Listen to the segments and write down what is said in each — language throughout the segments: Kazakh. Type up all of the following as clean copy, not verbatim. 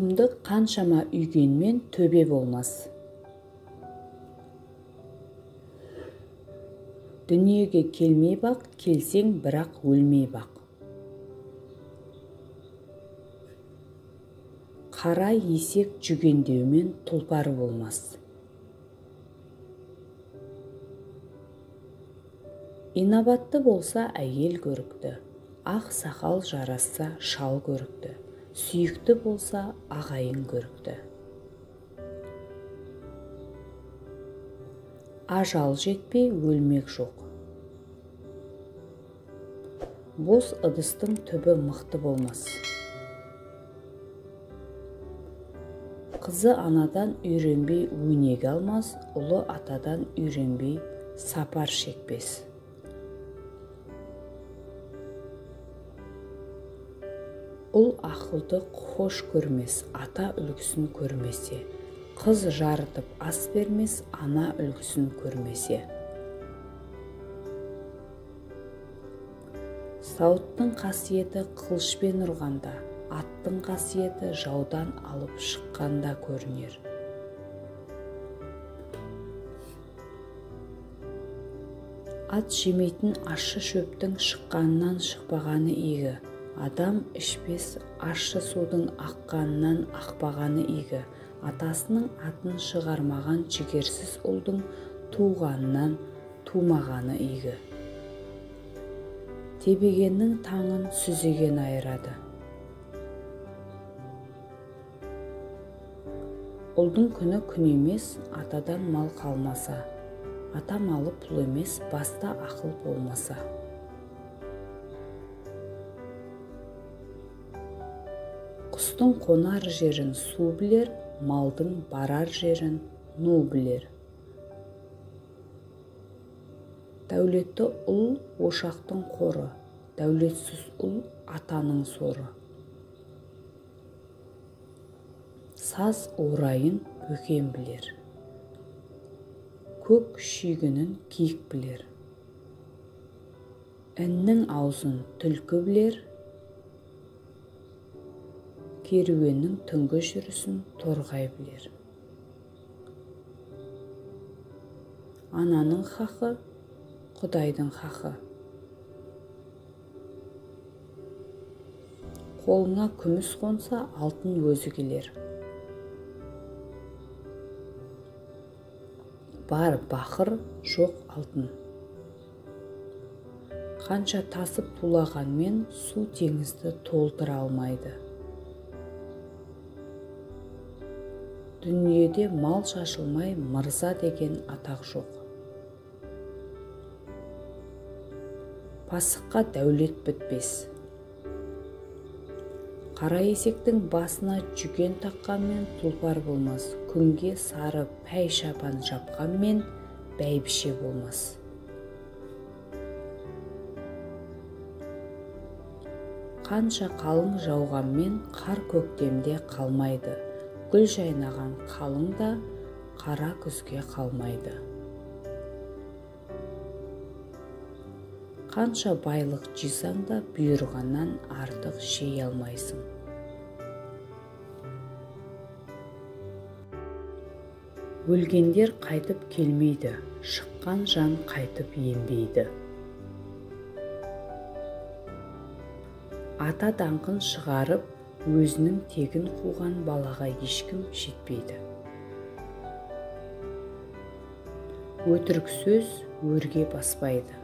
тұқымды қаншама үйгенмен төбе болмас. Дүниеге келмей бақ, келсең бірақ өлмей бақ. Қара есек жүгендеумен тұлпар болмас. Инабатты болса әйел көрікті, ақ сақал жарасса шал көрікті, сүйікті болса ағайын көрікті. Ажал жетпей өлмек жоқ. Бос ыдыстың түбі мықты болмас. Қызы анадан үйренбей өнеге алмас, ұлы атадан үйренбей сапар шекпес. Ұл ақылды хош көрмес, ата үлгісін көрмесе. Қыз жарытып ас бермес, ана үлгісін көрмесе. Сауыттың қасиеті қылышпен ұрғанда, аттың қасиеті жаудан алып шыққанда көрінер. Ат жемейтін ащы шөптің шыққанынан шықпағаны игі. Адам ішпес ащы судың аққанынан ақпағаны игі. Атасының атын шығармаған жігерсіз ұлдың туғанынан тумағаны игі. Тебегеннің таңын сүзеген айырады. Ұлдың күні күн емес, атадан мал қалмаса. Ата малы пұл емес, баста ақыл болмаса. Құстың қонар жерін су білер, малдың барар жерін ну білер. Дәулетті ұл ошақтың қоры, дәулетсіз ұл атаның соры. Саз орайын бөкен білер, көк шүйгінін киік білер. Іннің аузын түлкі білер, керуеннің түнгі жүрісін торғай білер. Ананың хақы, Құдайдың хақы. Қолыңа күміс қонса, алтын өзі келер. Бар бақыр, жоқ алтын. Қанша тасып тулағанмен су теңізді толтыра алмайды. Дүниеде мал шашылмай мырза деген атақ жоқ. Пасыққа дәулет бітпес. Қара есектің басына жүген таққанмен тұлпар болмас. Күнге сары пәй шапан жапқанмен бәйбіше болмас. Қанша қалың жауғанмен қар көктемде қалмайды. Гүл жайнаған қалың да қара күзге қалмайды. Қанша байлық жисаң да бұйырғаннан артық жей алмайсың. Өлгендер қайтып келмейді, шыққан жан қайтып енбейді. Ата даңқын шығарып, өзінің тегін қуған балаға ешкім жетпейді. Өтірік сөз өрге баспайды.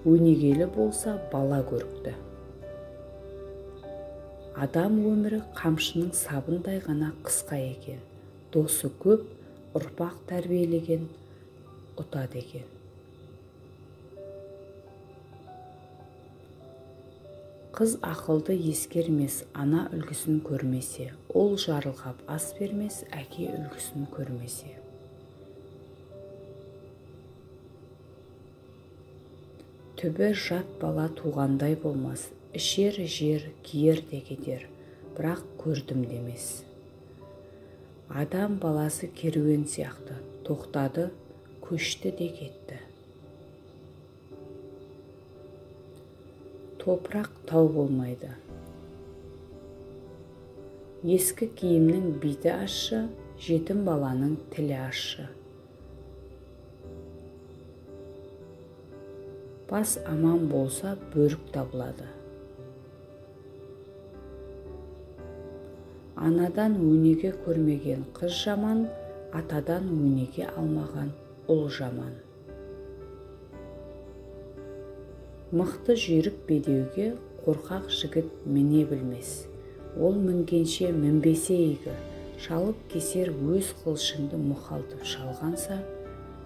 Өнегелі болса бала көрікті. Адам өмірі қамшының сабындай ғана қысқа екен. Досы көп, ұрпақ тәрбиелеген ұтады екен. Қыз ақылды ескермес, ана үлгісін көрмесе, ол жарылғап ас бермес, әке үлгісін көрмесе. Түбі жат бала туғандай болмас, ішер жер киер де кетер, бірақ көрдім демес. Адам баласы керуен сияқты, тоқтады, көшті де кетті. Топырақ тау болмайды. Ескі киімнің биті ащы, жетім баланың тілі ащы. Бас аман болса, бөрік табылады. Анадан өнеге көрмеген қыз жаман, атадан өнеге алмаған ұл жаман. Мықты жүйрік бедеуге қорқақ жігіт мене білмес. Ол мінгенше мінбесе игі, шалып кесер өз қылшыңды мұхалтып шалғанса,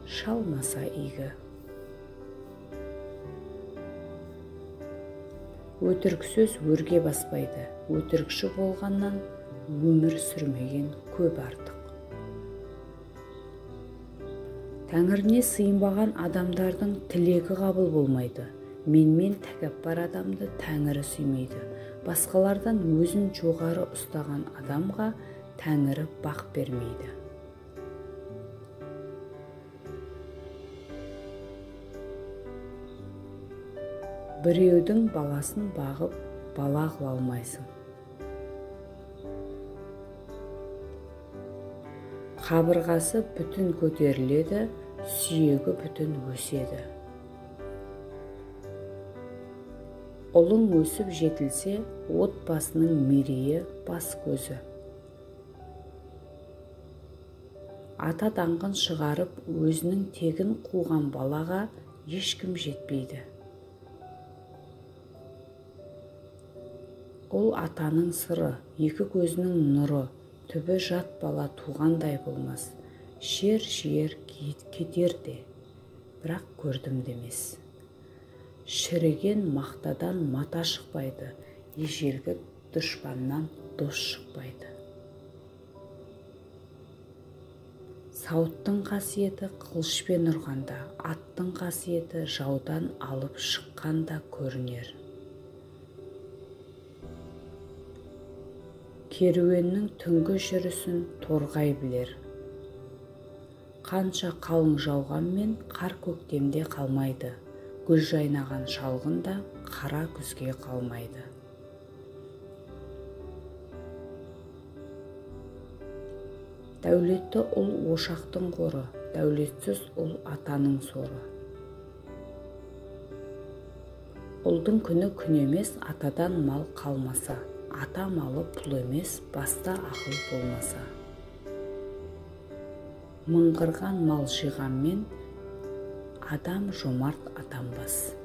шалмаса игі. Өтірік сөз өрге баспайды, өтірікші болғаннан өмір сүрмеген көп артық. Тәңіріне сыйынбаған адамдардың тілегі қабыл болмайды. Менмен тәкаппар адамды Тәңірі сүймейді. Басқалардан өзін жоғары ұстаған адамға Тәңірі бақ бермейді. Біреудің баласын бағып, бала қыла алмайсың. Қабырғасы бүтін көтеріледі, сүйегі бүтін өседі. Ұлың өсіп жетілсе, отбасының мерейі бас көзі. Ата даңқын шығарып, өзінің тегін қуған балаға ешкім жетпейді. Ол атаның сыры, екі көзінің нұры, түбі жат бала туғандай болмас. Шер кетер де, бірақ көрдім демес. Шіріген мақтадан мата шықпайды, ежелгі дұшпаннан дос шықпайды. Сауыттың қасиеті қылышпен ұрғанда, аттың қасиеті жаудан алып шыққанда көрінер. Керуеннің түнгі жүрісін торғай білер. Қанша қалың жауғанмен қар көктемде қалмайды. Гүл жайнаған шалғында қара күзге қалмайды. Дәулетті ұл ошақтың қоры, дәулетсіз ұл атаның соры. Ұлдың күні күн емес, атадан мал қалмаса, ата малы пұл емес, баста ақыл болмаса. Мыңғырған мал жиғанмен, адам жомарт атанбас.